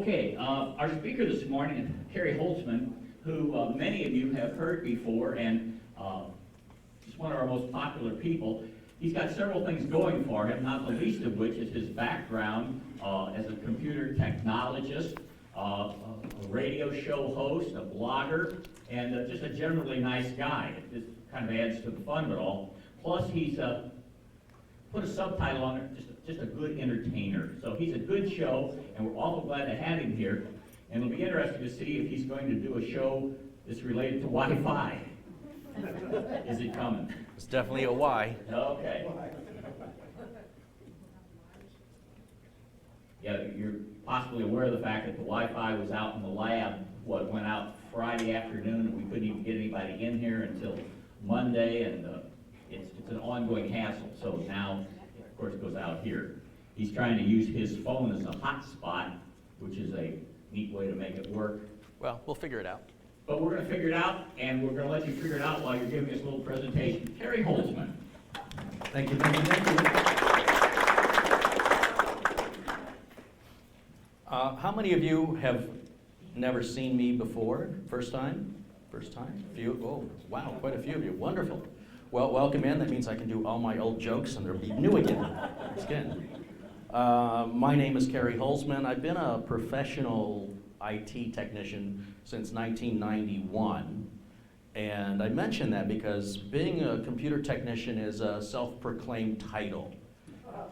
Okay, our speaker this morning is Carey Holtzman, who many of you have heard before, and he's one of our most popular people. He's got several things going for him, not the least of which is his background as a computer technologist, a radio show host, a blogger, and just a generally nice guy. It just kind of adds to the fun of it all. Plus, he's put a subtitle on it, just a good entertainer. So he's a good show, and we're awful glad to have him here. And it'll be interesting to see if he's going to do a show that's related to Wi-Fi. Is it coming? It's definitely a Y. Okay. Yeah, you're possibly aware of the fact that the Wi-Fi was out in the lab, went out Friday afternoon, and we couldn't even get anybody in here until Monday, and it's an ongoing hassle. So now, of course, it goes out here. He's trying to use his phone as a hotspot, which is a neat way to make it work. Well, we'll figure it out. But we're going to figure it out, and we're going to let you figure it out while you're giving us a little presentation. Carey Holtzman. Thank you, thank you, thank you. How many of you have never seen me before? First time? First time? Few? Oh, wow, quite a few of you. Wonderful. Well, welcome in. That means I can do all my old jokes and they'll be new again. That's good. My name is Carey Holtzman. I've been a professional IT technician since 1991. And I mention that because being a computer technician is a self-proclaimed title.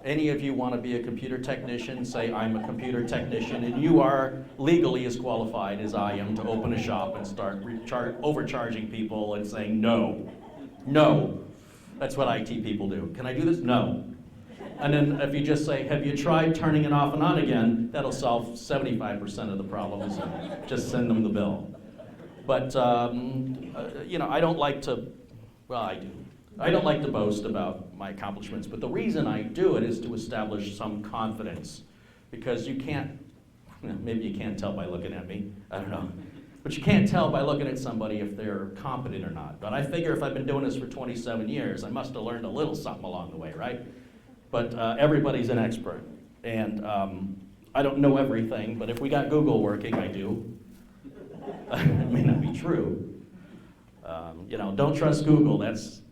Any of you want to be a computer technician, say I'm a computer technician, and you are legally as qualified as I am to open a shop and start overcharging people and saying no. No. That's what IT people do. Can I do this? No. And then if you just say, have you tried turning it off and on again, that'll solve 75% of the problems. Just send them the bill. But, you know, I don't like to, well, I do. I don't like to boast about my accomplishments, but the reason I do it is to establish some confidence. Because you can't, maybe you can't tell by looking at me, I don't know. But you can't tell by looking at somebody if they're competent or not. But I figure if I've been doing this for 27 years, I must have learned a little something along the way, right? But everybody's an expert. And I don't know everything, but if we got Google working, I do. It may not be true. You know, don't trust Google. That's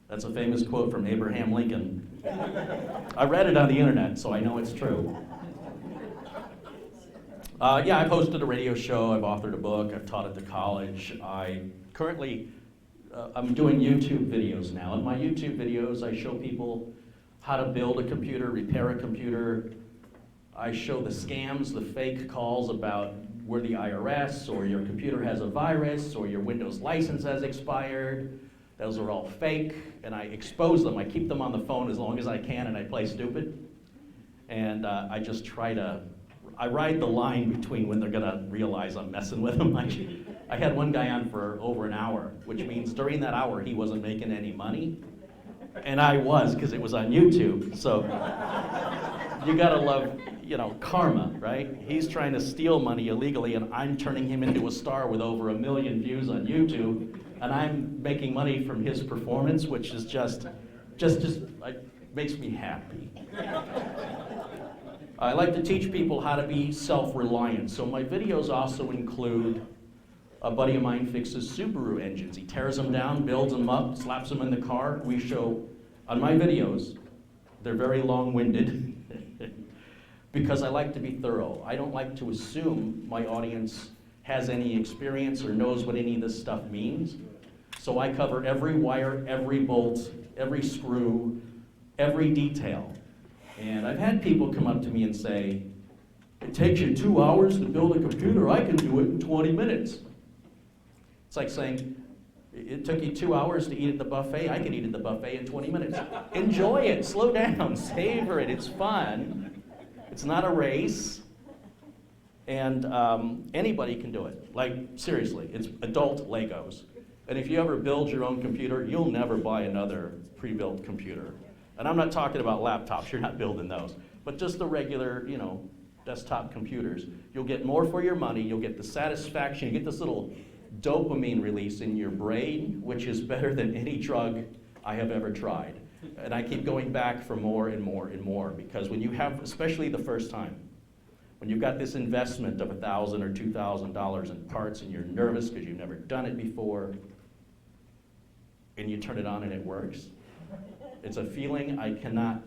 a famous quote from Abraham Lincoln. I read it on the internet, so I know it's true. Yeah, I've hosted a radio show, I've authored a book, I've taught at the college. I'm doing YouTube videos now. In my YouTube videos, I show people how to build a computer, repair a computer. I show the scams, the fake calls about we're the IRS, or your computer has a virus, or your Windows license has expired. Those are all fake, and I expose them. I keep them on the phone as long as I can, and I play stupid. And I just try to, I ride the line between when they're gonna realize I'm messing with them. I had one guy on for over an hour, which means during that hour he wasn't making any money. And I was, because it was on YouTube. So you gotta love, you know, karma, right? He's trying to steal money illegally, and I'm turning him into a star with over 1 million views on YouTube. And I'm making money from his performance, which is just like, makes me happy. I like to teach people how to be self-reliant. So my videos also include a buddy of mine fixes Subaru engines. He tears them down, builds them up, slaps them in the car. We show, on my videos, they're very long-winded because I like to be thorough. I don't like to assume my audience has any experience or knows what any of this stuff means. So I cover every wire, every bolt, every screw, every detail. And I've had people come up to me and say, it takes you 2 hours to build a computer, I can do it in 20 minutes. It's like saying, it took you 2 hours to eat at the buffet, I can eat at the buffet in 20 minutes. Enjoy it, slow down, savor it, it's fun. It's not a race. And anybody can do it. Like, seriously, it's adult Legos. And if you ever build your own computer, you'll never buy another pre-built computer. And I'm not talking about laptops, you're not building those. But just the regular, you know, desktop computers. You'll get more for your money, you'll get the satisfaction, you get this little dopamine release in your brain, which is better than any drug I have ever tried. And I keep going back for more and more and more, because when you have, especially the first time, When you've got this investment of $1,000 or $2,000 in parts and you're nervous because you've never done it before, and you turn it on and it works, it's a feeling I cannot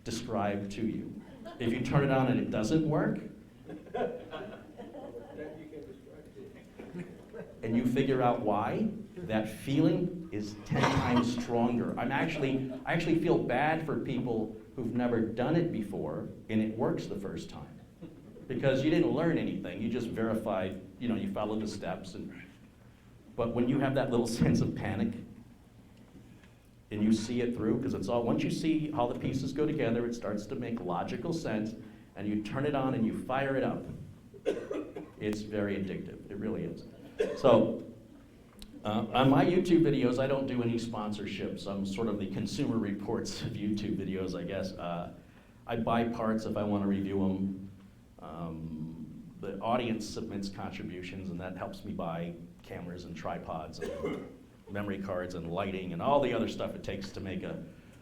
describe to you. If you turn it on and it doesn't work, and you figure out why, that feeling is 10 times stronger. I actually feel bad for people who've never done it before and it works the first time. Because you didn't learn anything, you just verified, you followed the steps. But when you have that little sense of panic and you see it through, because once you see how the pieces go together, it starts to make logical sense, and you turn it on and you fire it up. It's very addictive, it really is. So, on my YouTube videos, I don't do any sponsorships. I'm sort of the Consumer Reports of YouTube videos, I guess. I buy parts if I want to review them. The audience submits contributions, and that helps me buy cameras and tripods and memory cards and lighting and all the other stuff it takes to make a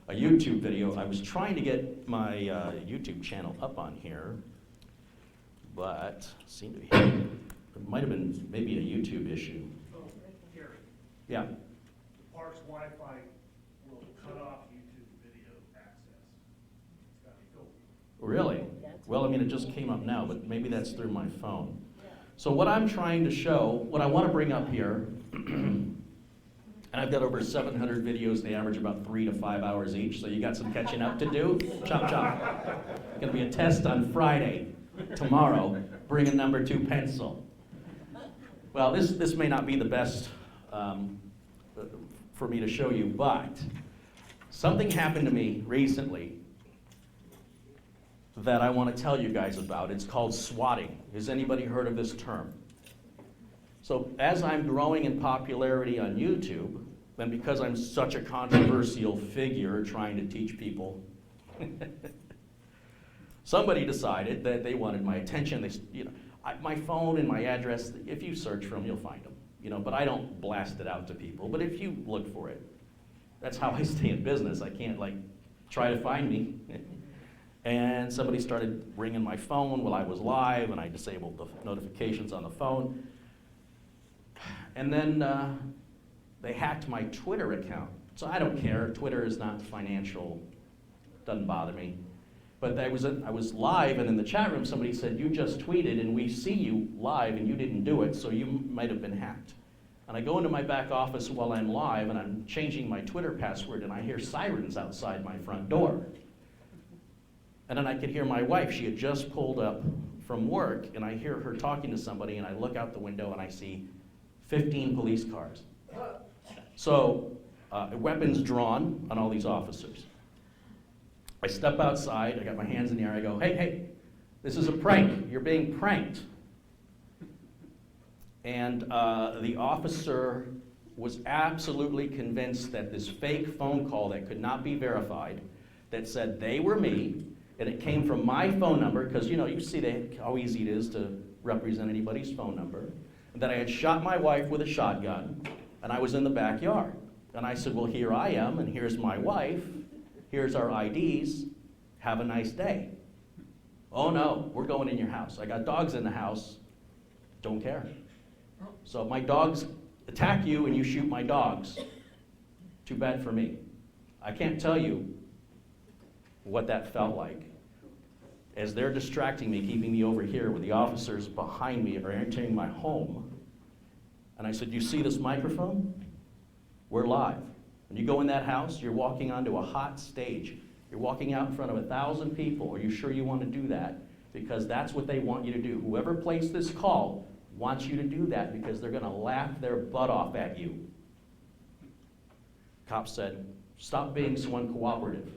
YouTube video. I was trying to get my YouTube channel up on here, but seemed to be, it might have been maybe a YouTube issue. Oh, Gary, Yeah. the park's Wi-Fi will cut off YouTube video access. It's got to be filtered. Really? Well, it just came up now, but maybe that's through my phone. So what I'm trying to show, what I want to bring up here, and I've got over 700 videos, they average about 3 to 5 hours each, so you got some catching up to do. Chop, chop. Going to be a test on Friday, tomorrow. Bring a number 2 pencil. Well, this may not be the best for me to show you, but something happened to me recently that I want to tell you guys about. It's called swatting. Has anybody heard of this term? So as I'm growing in popularity on YouTube, and because I'm such a controversial figure trying to teach people, somebody decided that they wanted my attention. My phone and my address, if you search for them, you'll find them. But I don't blast it out to people. But if you look for it, that's how I stay in business. I can't try to find me. And somebody started ringing my phone while I was live, and I disabled the notifications on the phone. And then they hacked my Twitter account. So I don't care. Twitter is not financial. Doesn't bother me. But I was live, and in the chat room, somebody said, "You just tweeted, and we see you live, and you didn't do it, so you might have been hacked." And I go into my back office while I'm live, and I'm changing my Twitter password, and I hear sirens outside my front door. And then I could hear my wife. She had just pulled up from work, and I hear her talking to somebody, and I look out the window, and I see 15 police cars. So, weapons drawn on all these officers. I step outside, I got my hands in the air, I go, hey, this is a prank, you're being pranked. And the officer was absolutely convinced that this fake phone call that could not be verified, that said they were me, and it came from my phone number, because you see how easy it is to represent anybody's phone number, and that I had shot my wife with a shotgun, and I was in the backyard. And I said, well, here I am, and here's my wife, here's our IDs, have a nice day. Oh no, we're going in your house. I got dogs in the house, don't care. So if my dogs attack you and you shoot my dogs, too bad for me. I can't tell you what that felt like. As they're distracting me, keeping me over here with the officers behind me are entering my home. And I said, you see this microphone? We're live. When you go in that house, you're walking onto a hot stage. You're walking out in front of 1,000 people. Are you sure you want to do that? Because that's what they want you to do. Whoever placed this call wants you to do that because they're going to laugh their butt off at you. Cop said, stop being so uncooperative.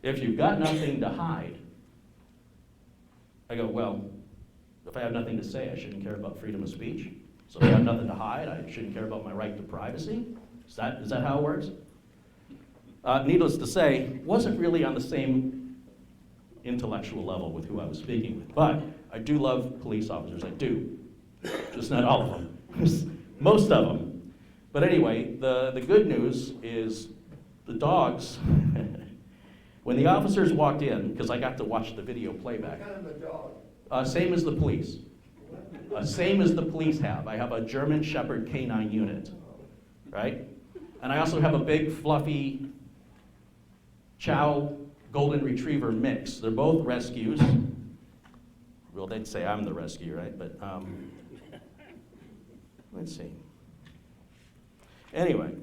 If you've got nothing to hide, I go, well, if I have nothing to say, I shouldn't care about freedom of speech. So if I have nothing to hide, I shouldn't care about my right to privacy? Is that how it works? Needless to say, wasn't really on the same intellectual level with who I was speaking with. But I do love police officers, I do. Just not all of them, most of them. But anyway, the good news is the dogs When the officers walked in, because I got to watch the video playback. What kind of a dog? Same as the police. Same as the police have. I have a German Shepherd canine unit, right? And I also have a big, fluffy Chow Golden Retriever mix. They're both rescues. Well, they'd say I'm the rescue, right? But let's see. Anyway,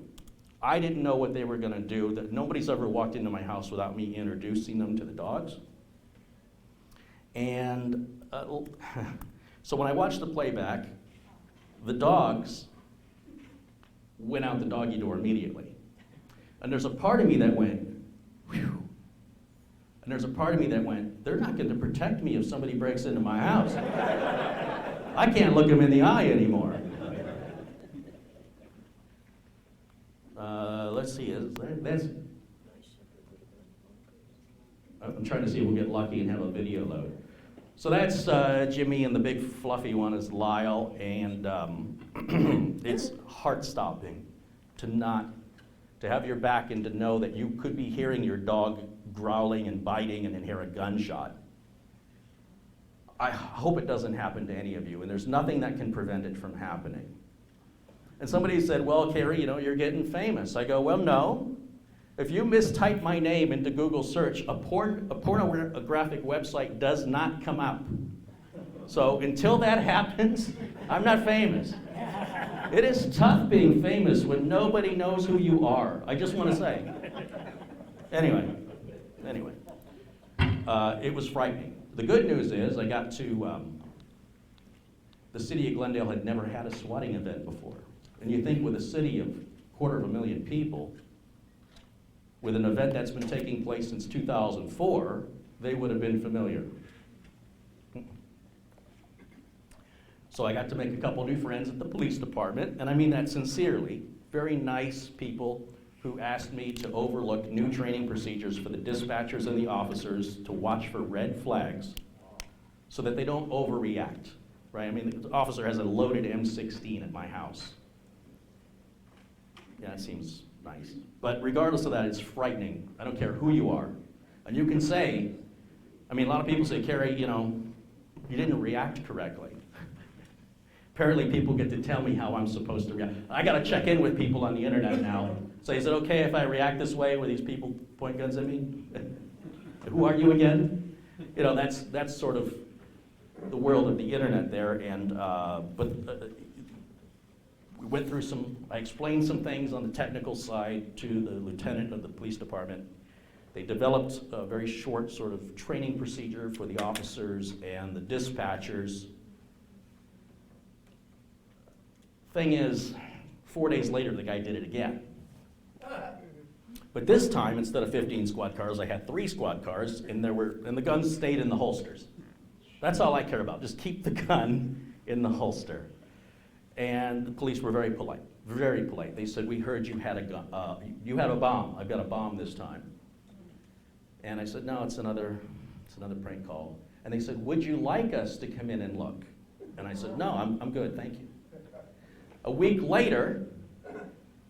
I didn't know what they were going to do. That nobody's ever walked into my house without me introducing them to the dogs. And so when I watched the playback, the dogs went out the doggy door immediately. And there's a part of me that went, whew. And there's a part of me that went, they're not going to protect me if somebody breaks into my house. I can't look them in the eye anymore. Let's see, I'm trying to see if we'll get lucky and have a video load. So that's Jimmy, and the big fluffy one is Lyle, and it's heart-stopping to have your back and to know that you could be hearing your dog growling and biting and then hear a gunshot. I hope it doesn't happen to any of you, and there's nothing that can prevent it from happening. And somebody said, well, Carey, you're getting famous. I go, well, no. If you mistype my name into Google search, a pornographic website does not come up. So until that happens, I'm not famous. It is tough being famous when nobody knows who you are. I just want to say. Anyway, it was frightening. The good news is I got to, the city of Glendale had never had a swatting event before. And you think with a city of 250,000 people, with an event that's been taking place since 2004, they would have been familiar. So I got to make a couple new friends at the police department, and I mean that sincerely. Very nice people who asked me to overlook new training procedures for the dispatchers and the officers to watch for red flags so that they don't overreact, right? I mean, the officer has a loaded M16 at my house. Yeah, it seems nice. But regardless of that, it's frightening. I don't care who you are. And you can say, I mean, a lot of people say, Carey, you didn't react correctly. Apparently people get to tell me how I'm supposed to react. I got to check in with people on the internet now. Say, is it okay if I react this way where these people point guns at me? Who are you again? That's sort of the world of the internet there. And we went through I explained some things on the technical side to the lieutenant of the police department. They developed a very short sort of training procedure for the officers and the dispatchers. Thing is, 4 days later, the guy did it again. But this time, instead of 15 squad cars, I had 3 squad cars, and the guns stayed in the holsters. That's all I care about. Just keep the gun in the holster. And the police were very polite, very polite. They said, we heard you had a gun, you had a bomb. I've got a bomb this time. And I said, no, it's another prank call. And they said, would you like us to come in and look? And I said, no, I'm good, thank you. A week later,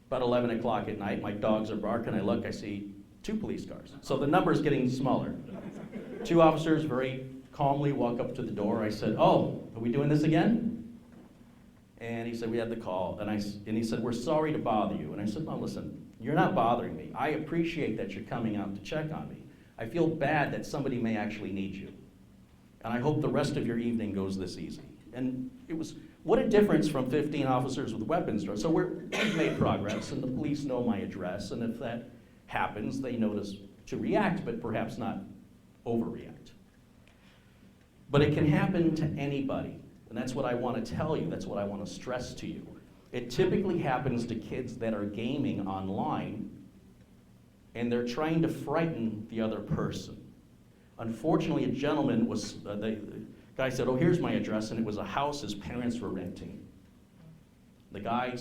about 11 o'clock at night, my dogs are barking. I look, I see 2 police cars. So the number's getting smaller. 2 officers very calmly walk up to the door. I said, oh, are we doing this again? And he said, we had the call. And he said, we're sorry to bother you. And I said, no, listen, you're not bothering me. I appreciate that you're coming out to check on me. I feel bad that somebody may actually need you. And I hope the rest of your evening goes this easy. And it was, what a difference from 15 officers with weapons. So we've made progress, and the police know my address, and if that happens, they notice to react, but perhaps not overreact. But it can happen to anybody, and that's what I want to tell you, that's what I want to stress to you. It typically happens to kids that are gaming online, and they're trying to frighten the other person. Unfortunately, a gentleman was, the guy said, oh, here's my address, and it was a house his parents were renting. The guy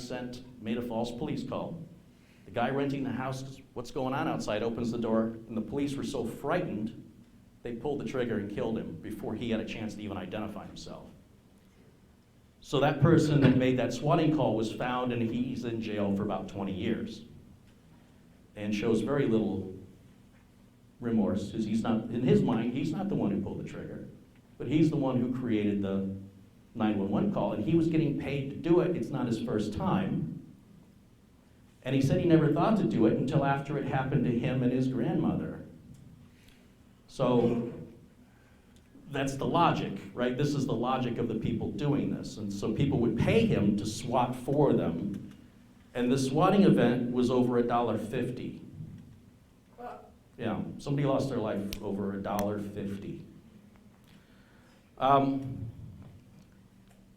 made a false police call. The guy renting the house, what's going on outside, opens the door, and the police were so frightened, they pulled the trigger and killed him before he had a chance to even identify himself. So that person that made that swatting call was found, and he's in jail for about 20 years and shows very little remorse, because he's not, in his mind, he's not the one who pulled the trigger, but he's the one who created the 911 call, and he was getting paid to do it. It's not his first time. And he said he never thought to do it until after it happened to him and his grandmother. So that's the logic, right? This is the logic of the people doing this. And so people would pay him to SWAT for them. And the swatting event was over $1.50. Yeah, somebody lost their life over $1.50.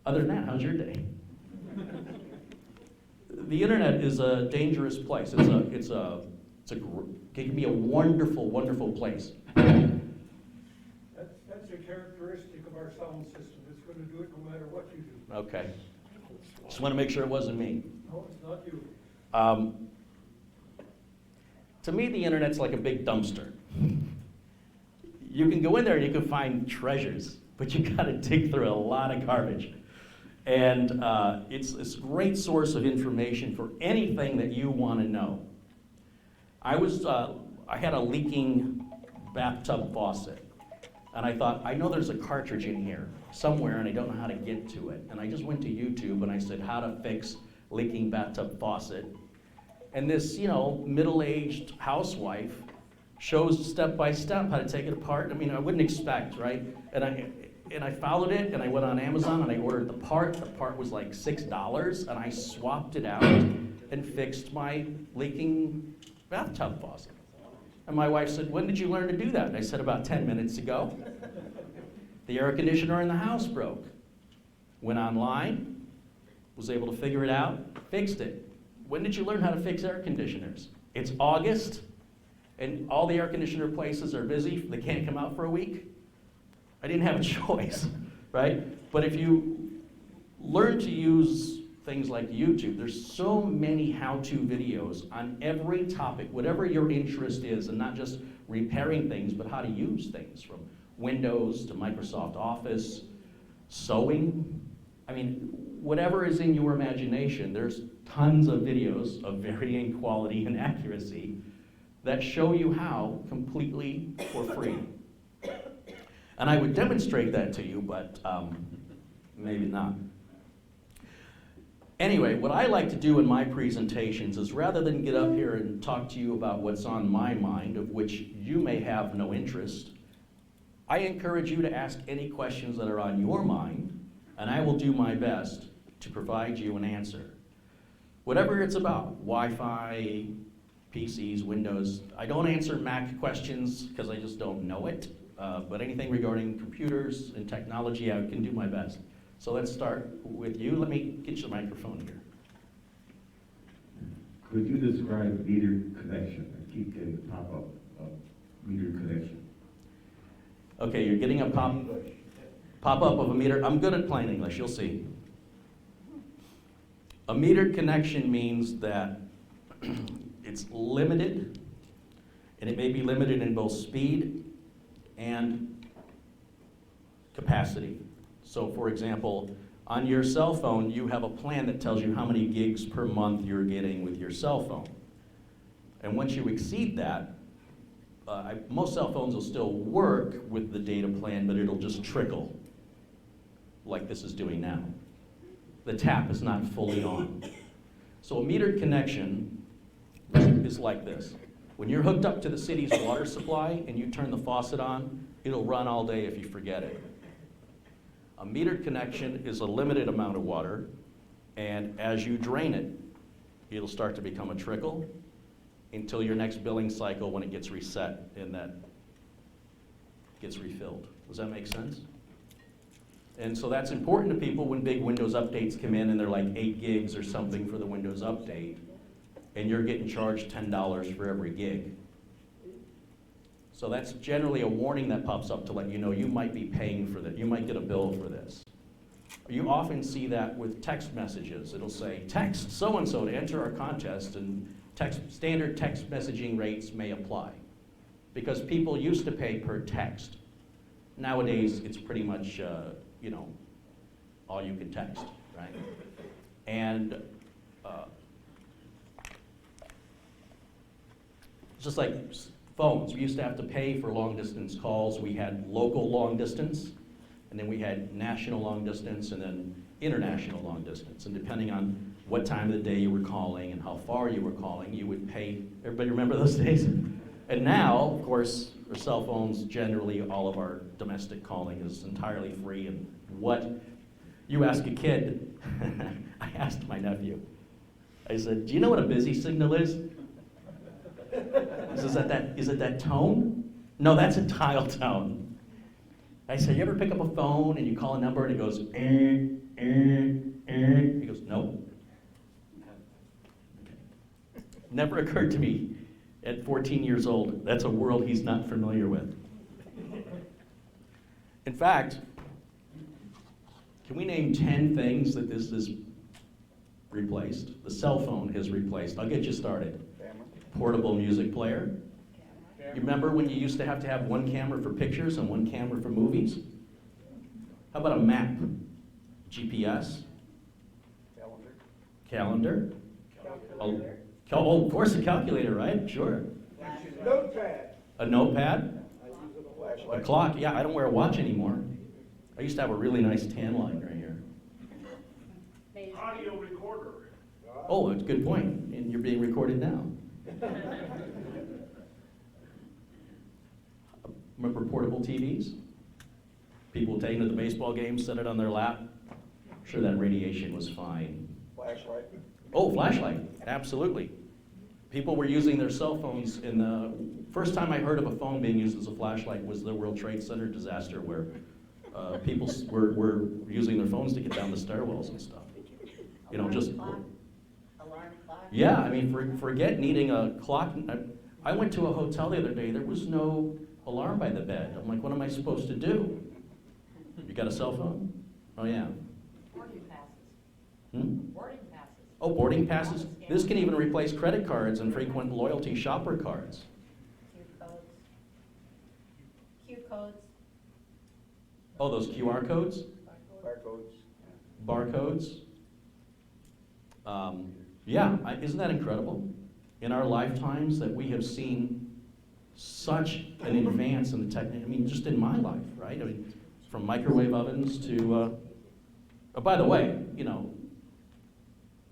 Other than that, how's your day? The internet is a dangerous place. It can be a wonderful, wonderful place. That's a characteristic of our sound system. It's going to do it no matter what you do. Okay. Just want to make sure it wasn't me. No, it's not you. To me, the internet's like a big dumpster. You can go in there and you can find treasures, but you got to dig through a lot of garbage. And it's a great source of information for anything that you want to know. I had a leaking bathtub faucet, and I thought, I know there's a cartridge in here somewhere, and I don't know how to get to it. And I just went to YouTube and I said, how to fix leaking bathtub faucet. And this, middle-aged housewife shows step by step how to take it apart. I mean, I wouldn't expect, right? And I followed it, and I went on Amazon and I ordered the part. The part was like $6, and I swapped it out and fixed my leaking bathtub faucet. And my wife said, when did you learn to do that? And I said, about 10 minutes ago. The air conditioner in the house broke. Went online, was able to figure it out, fixed it. When did you learn how to fix air conditioners? It's August, and all the air conditioner places are busy. They can't come out for a week. I didn't have a choice, right? But if you learn to use things like YouTube, there's so many how-to videos on every topic, whatever your interest is, and not just repairing things, but how to use things, from Windows to Microsoft Office, sewing. I mean, whatever is in your imagination, there's tons of videos of varying quality and accuracy that show you how completely for free. And I would demonstrate that to you, but maybe not. Anyway, what I like to do in my presentations is, rather than get up here and talk to you about what's on my mind, of which you may have no interest, I encourage you to ask any questions that are on your mind, and I will do my best to provide you an answer. Whatever it's about, Wi-Fi, PCs, Windows. I don't answer Mac questions because I just don't know it. But anything regarding computers and technology, I can do my best. So let's start with you. Let me get you the microphone here. Could you describe meter connection? I keep getting the pop-up of meter connection. Okay, you're getting a pop-up of a meter. I'm good at plain English, you'll see. A metered connection means that it's limited, and it may be limited in both speed and capacity. So for example, on your cell phone, you have a plan that tells you how many gigs per month you're getting with your cell phone. And once you exceed that, most cell phones will still work with the data plan, but it'll just trickle, like this is doing now. The tap is not fully on. So a metered connection is like this. When you're hooked up to the city's water supply and you turn the faucet on, it'll run all day if you forget it. A metered connection is a limited amount of water, and as you drain it, it'll start to become a trickle until your next billing cycle, when it gets reset and that gets refilled. Does that make sense? And so that's important to people when big Windows updates come in and they're like 8 gigs or something for the Windows update, and you're getting charged $10 for every gig. So that's generally a warning that pops up to let you know you might be paying for that. You might get a bill for this. You often see that with text messages. It'll say, text so-and-so to enter our contest, and standard text messaging rates may apply. Because people used to pay per text. Nowadays, it's pretty much, all you can text, right? And just like phones. We used to have to pay for long distance calls. We had local long distance, and then we had national long distance, and then international long distance. And depending on what time of the day you were calling and how far you were calling, you would pay. Everybody remember those days? And now, of course, our cell phones, generally all of our domestic calling is entirely free. And what you ask a kid, I asked my nephew, I said, do you know what a busy signal is? Is it that tone? No, that's a dial tone. I said, you ever pick up a phone and you call a number and it goes, He goes, no. Never occurred to me at 14 years old, that's a world he's not familiar with. In fact, can we name 10 things that this has replaced? The cell phone has replaced. I'll get you started. Portable music player. You remember when you used to have one camera for pictures and one camera for movies? How about a map? GPS? Calendar? Oh, of course, a calculator, right? Sure. Notepad. A notepad? I use it a A clock? Yeah, I don't wear a watch anymore. I used to have a really nice tan line right here. Audio recorder. Oh, that's a good point. And you're being recorded now. Remember portable TVs? People would take it to the baseball game, set it on their lap. Sure, that radiation was fine. Flashlight. Oh, flashlight, absolutely. People were using their cell phones in the first time I heard of a phone being used as a flashlight was the World Trade Center disaster, where people were using their phones to get down the stairwells and stuff. You know, just Alarm clock? yeah. I mean, forget needing a clock. I went to a hotel the other day. There was no alarm by the bed. I'm like, what am I supposed to do? You got a cell phone? Oh yeah. Boarding passes. Hmm? Boarding passes. Oh, boarding passes. This can even replace credit cards and frequent loyalty shopper cards. Q codes. Oh, those QR codes? Barcodes. Barcodes? Yeah, isn't that incredible? In our lifetimes that we have seen such an advance in the technology, I mean, just in my life, right? I mean, from microwave ovens to, oh, by the way, you know,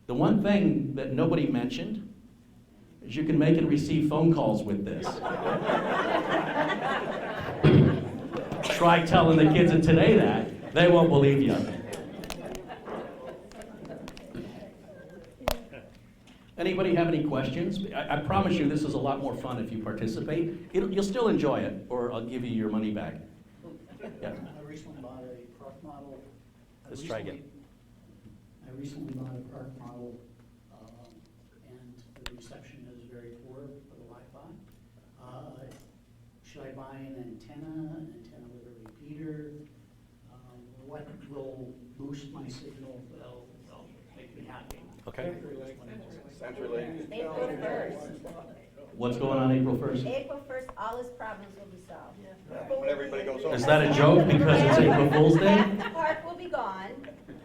the one thing that nobody mentioned is you can make and receive phone calls with this. Try telling the kids of today that. They won't believe you. Anybody have any questions? I promise you this is a lot more fun if you participate. You'll still enjoy it, or I'll give you your money back. Yeah. I recently bought a park model. Let's try again. I recently bought a park model, and the reception is very poor for the Wi-Fi. Should I buy an antenna with a repeater? What will boost my signal that'll make me happy? Okay. CenturyLink. April 1st. What's going on April 1st? April 1st, all his problems will be solved. When everybody goes home. Is that a joke because it's April Fool's Day? Half the park will be gone,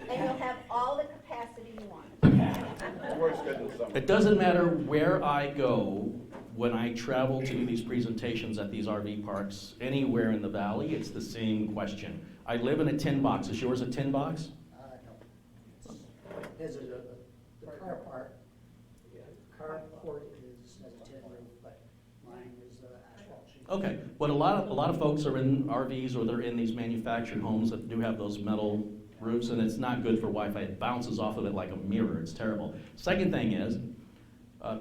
and you'll have all the capacity you want. Works good in the summer. It doesn't matter where I go when I travel to do these presentations at these RV parks, anywhere in the valley, it's the same question. I live in a tin box. Is yours a tin box? No. His is the car part. Carport has a tin roof, but mine is asphalt sheet. Okay, but a lot of folks are in RVs or they're in these manufactured homes that do have those metal roofs, and it's not good for Wi-Fi. It bounces off of it like a mirror. It's terrible. Second thing is,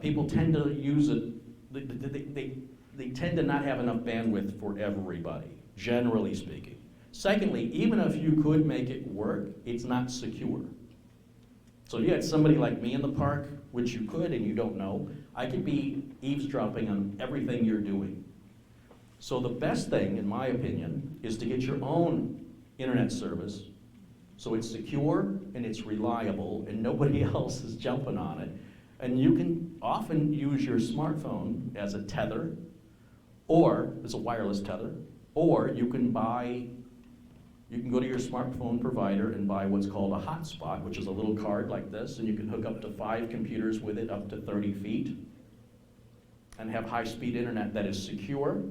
people tend to use it. They tend to not have enough bandwidth for everybody, generally speaking. Secondly, even if you could make it work, it's not secure. So if you had somebody like me in the park, which you could and you don't know, I could be eavesdropping on everything you're doing. So the best thing, in my opinion, is to get your own internet service so it's secure and it's reliable and nobody else is jumping on it. And you can often use your smartphone as a tether, or as a wireless tether, or you can go to your smartphone provider and buy what's called a hotspot, which is a little card like this, and you can hook up to 5 computers with it up to 30 feet. and have high-speed internet that is secure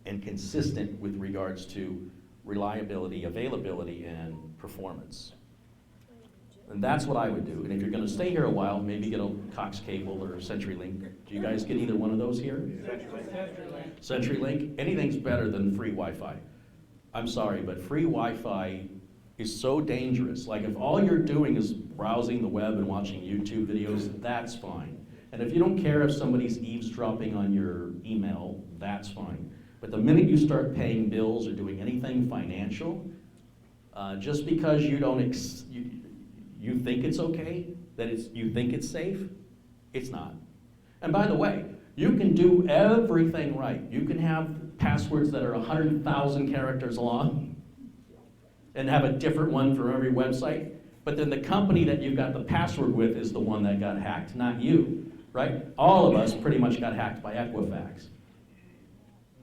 and consistent with regards to reliability, availability, and performance. And that's what I would do. And if you're going to stay here a while, maybe get a Cox cable or CenturyLink. Do you guys get either one of those here? CenturyLink. Anything's better than free Wi-Fi. I'm sorry, but free Wi-Fi is so dangerous. Like if all you're doing is browsing the web and watching YouTube videos, that's fine. And if you don't care if somebody's eavesdropping on your email, that's fine. But the minute you start paying bills or doing anything financial, just because you don't you think it's okay, you think it's safe, it's not. And by the way, you can do everything right. You can have passwords that are 100,000 characters long and have a different one for every website, but then the company that you've got the password with is the one that got hacked, not you, right? All of us pretty much got hacked by Equifax.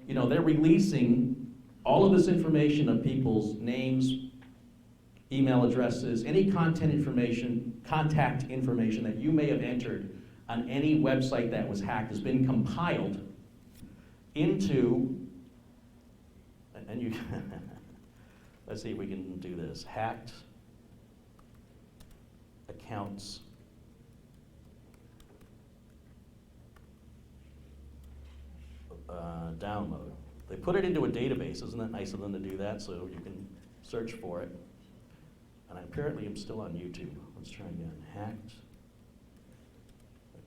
You know, they're releasing all of this information of people's names, email addresses, any contact information that you may have entered on any website that was hacked has been compiled into, and you, let's see if we can do this, hacked accounts download. They put it into a database. Isn't that nice of them to do that? So you can search for it. And apparently I'm still on YouTube. Let's try again. Hacked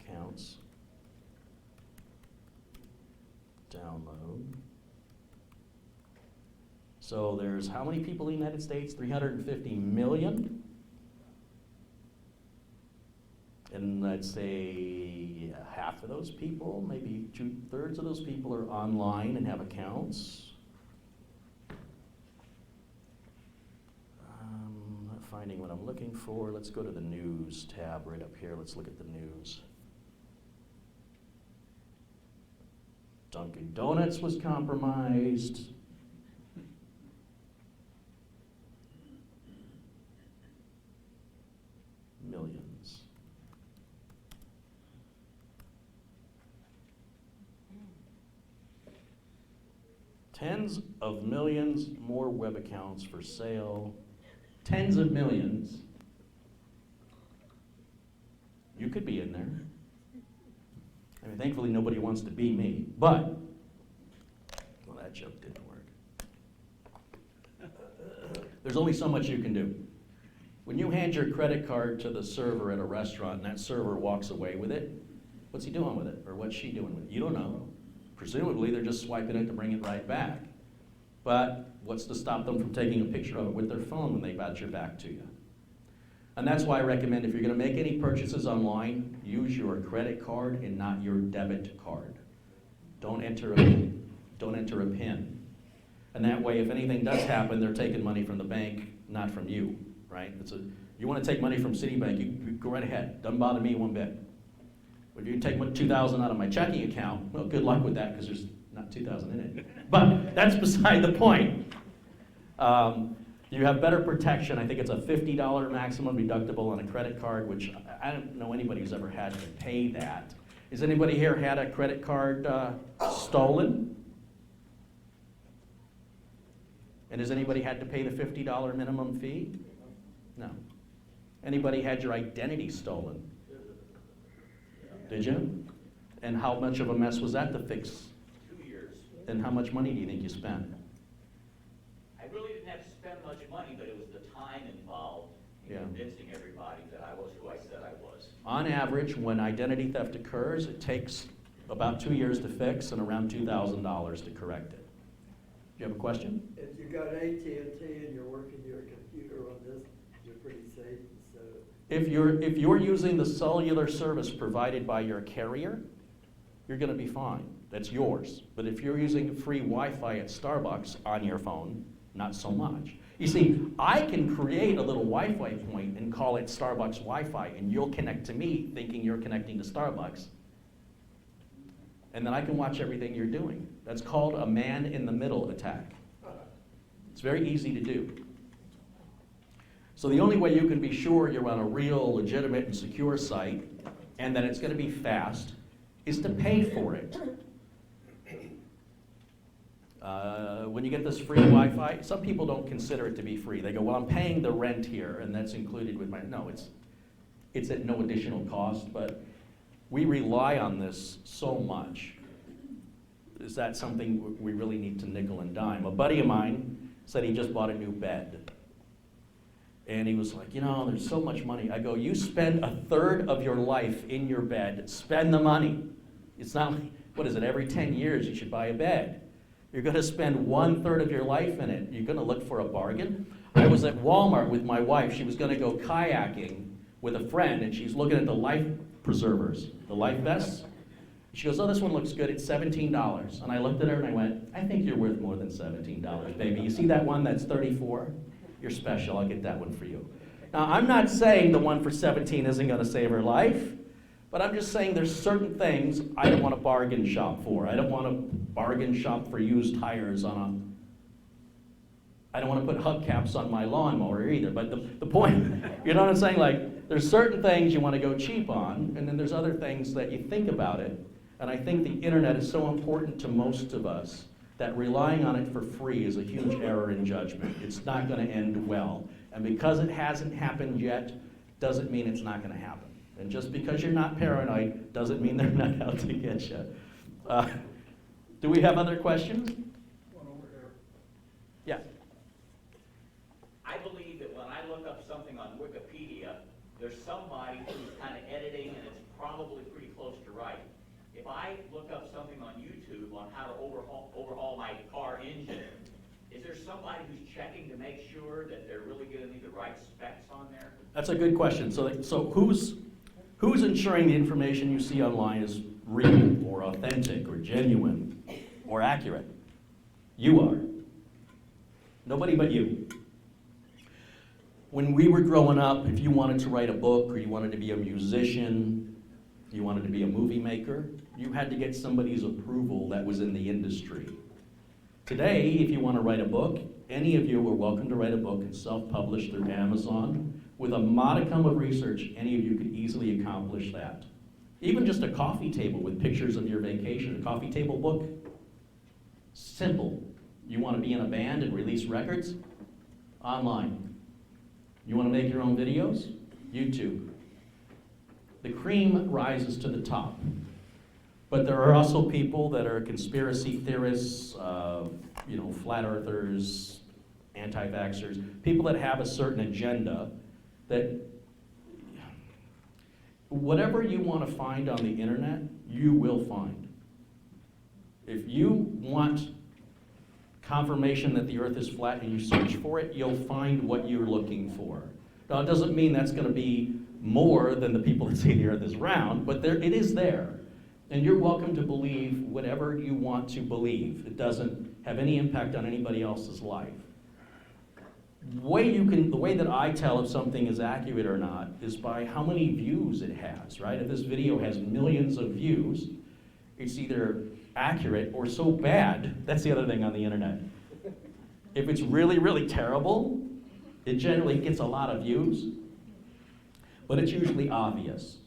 accounts download. So there's how many people in the United States? 350 million. And I'd say half of those people, maybe 2/3 of those people are online and have accounts. Not finding what I'm looking for. Let's go to the news tab right up here. Let's look at the news. Dunkin' Donuts was compromised. Millions. Tens of millions more web accounts for sale. Tens of millions. You could be in there. I mean, thankfully nobody wants to be me, but, well, that joke didn't work. There's only so much you can do. When you hand your credit card to the server at a restaurant and that server walks away with it, what's he doing with it? Or what's she doing with it? You don't know. Presumably they're just swiping it to bring it right back. But what's to stop them from taking a picture of it with their phone when they voucher back to you? And that's why I recommend if you're going to make any purchases online, use your credit card and not your debit card. Don't enter a PIN. And that way, if anything does happen, they're taking money from the bank, not from you, right? You want to take money from Citibank, you go right ahead. Doesn't bother me one bit. If you take $2,000 out of my checking account, well, good luck with that because there's not $2,000 in it. But that's beside the point. You have better protection. I think it's a $50 maximum deductible on a credit card, which I don't know anybody who's ever had to pay that. Has anybody here had a credit card stolen? And has anybody had to pay the $50 minimum fee? No. Anybody had your identity stolen? Did you? And how much of a mess was that to fix? 2 years. And how much money do you think you spent? I really didn't have to spend much money, but it was the time involved in Yeah. convincing everybody that I was who I said I was. On average, when identity theft occurs, it takes about 2 years to fix and around $2,000 to correct it. Do you have a question? If you got AT&T and you're working your computer on this, you're pretty safe. So If you're using the cellular service provided by your carrier, you're going to be fine. That's yours. But if you're using free Wi-Fi at Starbucks on your phone, not so much. You see, I can create a little Wi-Fi point and call it Starbucks Wi-Fi, and you'll connect to me thinking you're connecting to Starbucks. And then I can watch everything you're doing. That's called a man-in-the-middle attack. It's very easy to do. So the only way you can be sure you're on a real, legitimate, and secure site, and that it's going to be fast, is to pay for it. When you get this free Wi-Fi, some people don't consider it to be free. They go, well, I'm paying the rent here, and that's included with my, no, it's at no additional cost, but we rely on this so much. Is that something we really need to nickel and dime? A buddy of mine said he just bought a new bed. And he was like, you know, there's so much money. I go, you spend a third of your life in your bed. Spend the money. It's not like, what is it, every 10 years you should buy a bed. You're going to spend 1/3 of your life in it. You're going to look for a bargain. I was at Walmart with my wife. She was going to go kayaking with a friend, and she's looking at the life preservers, the life vests. She goes, oh, this one looks good. It's $17. And I looked at her and I went, I think you're worth more than $17, baby. You see that one that's $34? You're special. I'll get that one for you. Now, I'm not saying the one for $17 isn't going to save her life, but I'm just saying there's certain things I don't want to bargain shop for. I don't want to bargain shop for used tires on I don't want to put hubcaps on my lawnmower either. But the point, you know what I'm saying? Like, there's certain things you want to go cheap on, and then there's other things that you think about it. And I think the internet is so important to most of us that relying on it for free is a huge error in judgment. It's not going to end well. And because it hasn't happened yet, doesn't mean it's not going to happen. And just because you're not paranoid doesn't mean they're not out to get you. Do we have other questions? One over there. Yeah. I believe that when I look up something on Wikipedia, there's somebody who's kind of editing and it's probably pretty close to right. If I look up something on YouTube on how to overhaul my car engine, is there somebody who's checking to make sure that they're really giving me the right specs on there? That's a good question. So who's ensuring the information you see online is real or authentic or genuine or accurate? You are. Nobody but you. When we were growing up, if you wanted to write a book or you wanted to be a musician, you wanted to be a movie maker, you had to get somebody's approval that was in the industry. Today, if you want to write a book, any of you are welcome to write a book and self-publish through Amazon. With a modicum of research, any of you could easily accomplish that. Even just a coffee table with pictures of your vacation, a coffee table book. Simple. You want to be in a band and release records? Online. You want to make your own videos? YouTube. The cream rises to the top. But there are also people that are conspiracy theorists, flat earthers, anti-vaxxers, people that have a certain agenda that whatever you want to find on the internet, you will find. If you want confirmation that the earth is flat and you search for it, you'll find what you're looking for. Now, it doesn't mean that's going to be more than the people that say the earth is round, but it is there. And you're welcome to believe whatever you want to believe. It doesn't have any impact on anybody else's life. The way that I tell if something is accurate or not is by how many views it has, right? If this video has millions of views, it's either accurate or so bad. That's the other thing on the internet. If it's really, really terrible, it generally gets a lot of views, but it's usually obvious.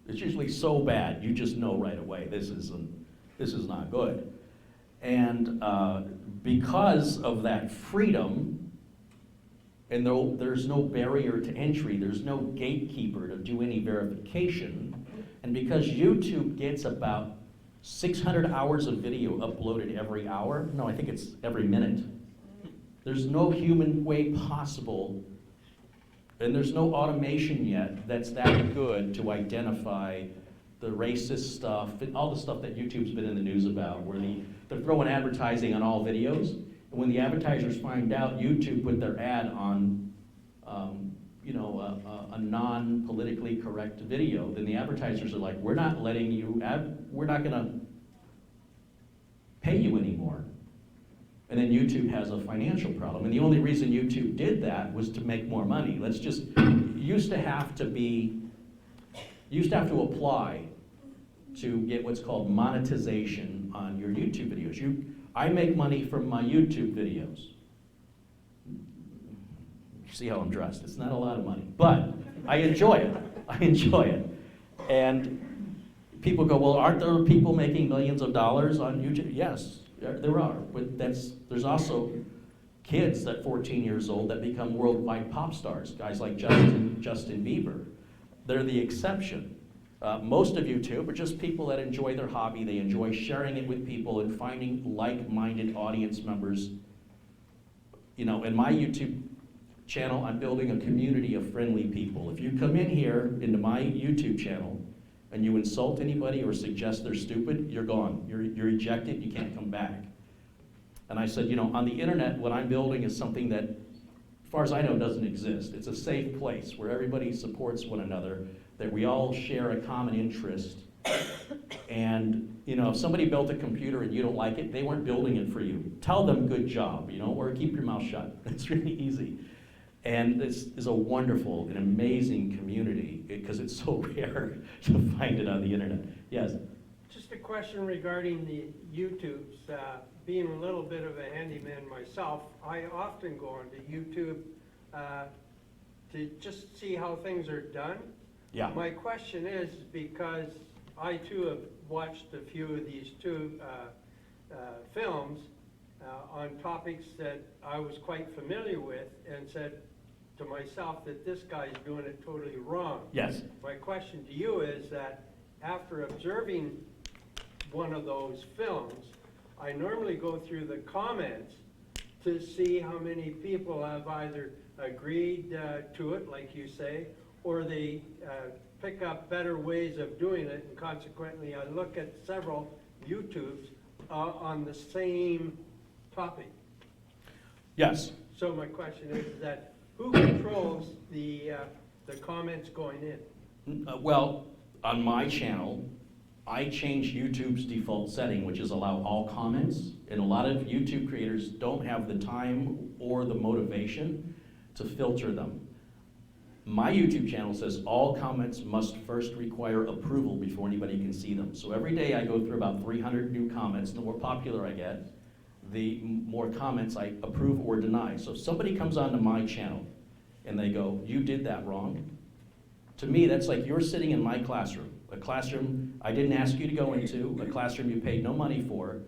It's usually so bad, you just know right away, this is not good. And because of that freedom, and there's no barrier to entry, there's no gatekeeper to do any verification, and because YouTube gets about 600 hours of video uploaded every hour, no, I think it's every minute, there's no human way possible, and there's no automation yet that's that good to identify the racist stuff, all the stuff that YouTube's been in the news about, where they're throwing advertising on all videos, and when the advertisers find out YouTube put their ad on a non-politically correct video, then the advertisers are like, we're not letting you we're not gonna pay you anymore. And then YouTube has a financial problem. And the only reason YouTube did that was to make more money. You used to have to apply to get what's called monetization on your YouTube videos. I make money from my YouTube videos. You see how I'm dressed? It's not a lot of money, but I enjoy it. And people go, well, aren't there people making millions of dollars on YouTube? Yes, there are, but there's also kids at 14 years old that become worldwide pop stars, guys like Justin Bieber. They're the exception. Most of YouTube are just people that enjoy their hobby, they enjoy sharing it with people and finding like-minded audience members. You know, in my YouTube channel, I'm building a community of friendly people. If you come in here into my YouTube channel and you insult anybody or suggest they're stupid, you're gone. You're ejected, you can't come back. And I said, you know, on the internet, what I'm building is something that, as far as I know, doesn't exist. It's a safe place where everybody supports one another, that we all share a common interest. And, you know, if somebody built a computer and you don't like it, they weren't building it for you. Tell them good job, you know, or keep your mouth shut. It's really easy. And this is a wonderful and amazing community because it's so rare to find it on the internet. Yes? Just a question regarding the YouTubes. Being a little bit of a handyman myself, I often go onto YouTube to just see how things are done. Yeah. My question is, because I too have watched a few of these films on topics that I was quite familiar with and said to myself that this guy's doing it totally wrong. Yes. My question to you is that after observing one of those films, I normally go through the comments to see how many people have either agreed to it, like you say, or they pick up better ways of doing it, and consequently I look at several YouTubes on the same topic. Yes. So my question is that who controls the comments going in? Well, on my channel, I changed YouTube's default setting, which is allow all comments. And a lot of YouTube creators don't have the time or the motivation to filter them. My YouTube channel says all comments must first require approval before anybody can see them. So every day I go through about 300 new comments. The more popular I get, the more comments I approve or deny. So if somebody comes onto my channel and they go, you did that wrong, to me that's like you're sitting in my classroom, a classroom I didn't ask you to go into, a classroom you paid no money for.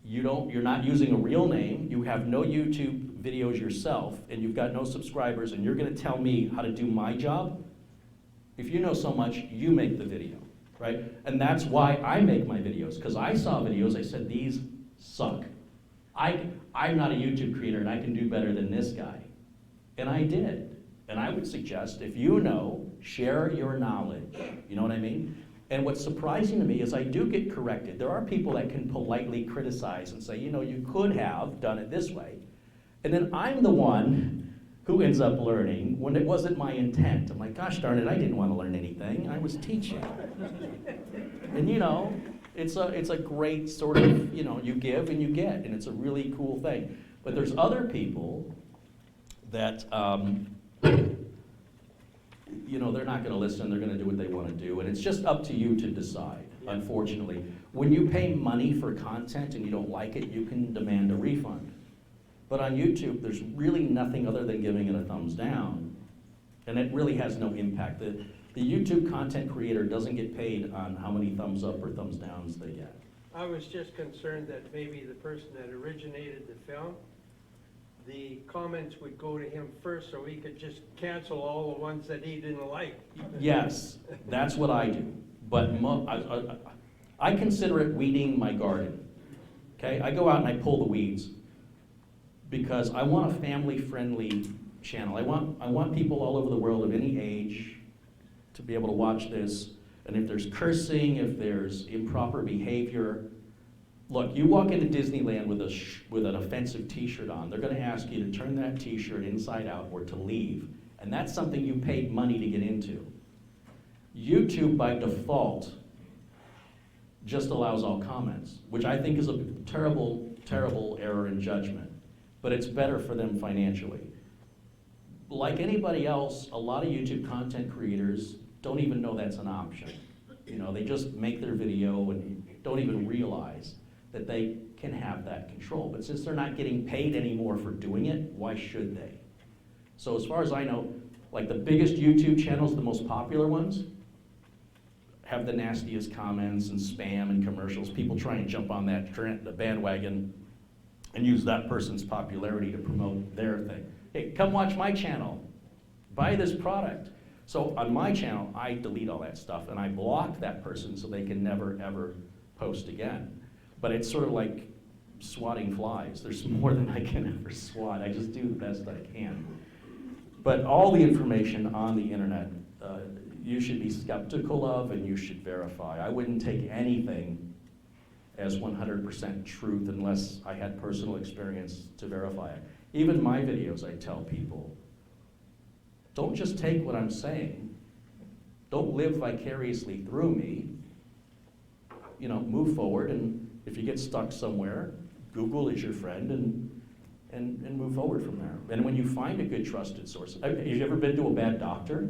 You're not using a real name, you have no YouTube videos yourself, and you've got no subscribers, and you're gonna tell me how to do my job? If you know so much, you make the video, right? And that's why I make my videos, because I saw videos, I said, these suck. I'm not a YouTube creator, and I can do better than this guy. And I did. And I would suggest, if you know, share your knowledge. You know what I mean? And what's surprising to me is I do get corrected. There are people that can politely criticize and say, you know, you could have done it this way. And then I'm the one who ends up learning when it wasn't my intent. I'm like, gosh darn it, I didn't want to learn anything. I was teaching. And you know, it's a great sort of, you know, you give and you get, and it's a really cool thing. But there's other people that, you know, they're not going to listen, they're going to do what they want to do, and it's just up to you to decide, unfortunately. When you pay money for content and you don't like it, you can demand a refund. But on YouTube, there's really nothing other than giving it a thumbs down, and it really has no impact. The YouTube content creator doesn't get paid on how many thumbs up or thumbs downs they get. I was just concerned that maybe the person that originated the film, the comments would go to him first so he could just cancel all the ones that he didn't like. Yes, that's what I do. But I consider it weeding my garden. Okay, I go out and I pull the weeds because I want a family-friendly channel. I want people all over the world of any age to be able to watch this. And if there's cursing, if there's improper behavior, look, you walk into Disneyland with an offensive t-shirt on, they're going to ask you to turn that t-shirt inside out or to leave. And that's something you paid money to get into. YouTube, by default, just allows all comments, which I think is a terrible, terrible error in judgment. But it's better for them financially. Like anybody else, a lot of YouTube content creators don't even know that's an option. You know, they just make their video and don't even realize that they can have that control. But since they're not getting paid anymore for doing it, why should they? So as far as I know, like the biggest YouTube channels, the most popular ones, have the nastiest comments and spam and commercials. People try and jump on that trend, the bandwagon, and use that person's popularity to promote their thing. Hey, come watch my channel. Buy this product. So on my channel, I delete all that stuff and I block that person so they can never ever post again. But it's sort of like swatting flies. There's more than I can ever swat. I just do the best I can. But all the information on the internet, you should be skeptical of and you should verify. I wouldn't take anything as 100% truth unless I had personal experience to verify it. Even my videos, I tell people, don't just take what I'm saying. Don't live vicariously through me. You know, move forward, and if you get stuck somewhere, Google is your friend, and move forward from there. And when you find a good trusted source, have you ever been to a bad doctor?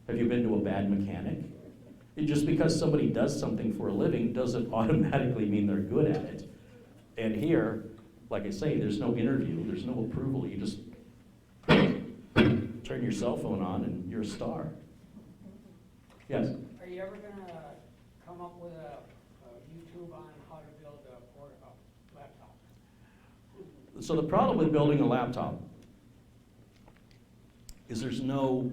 Have you been to a bad mechanic? Just because somebody does something for a living doesn't automatically mean they're good at it. And here, like I say, there's no interview, there's no approval. You just turn your cell phone on and you're a star. Yes? Are you ever gonna come up with a YouTube on how to build a laptop? So the problem with building a laptop is there's no,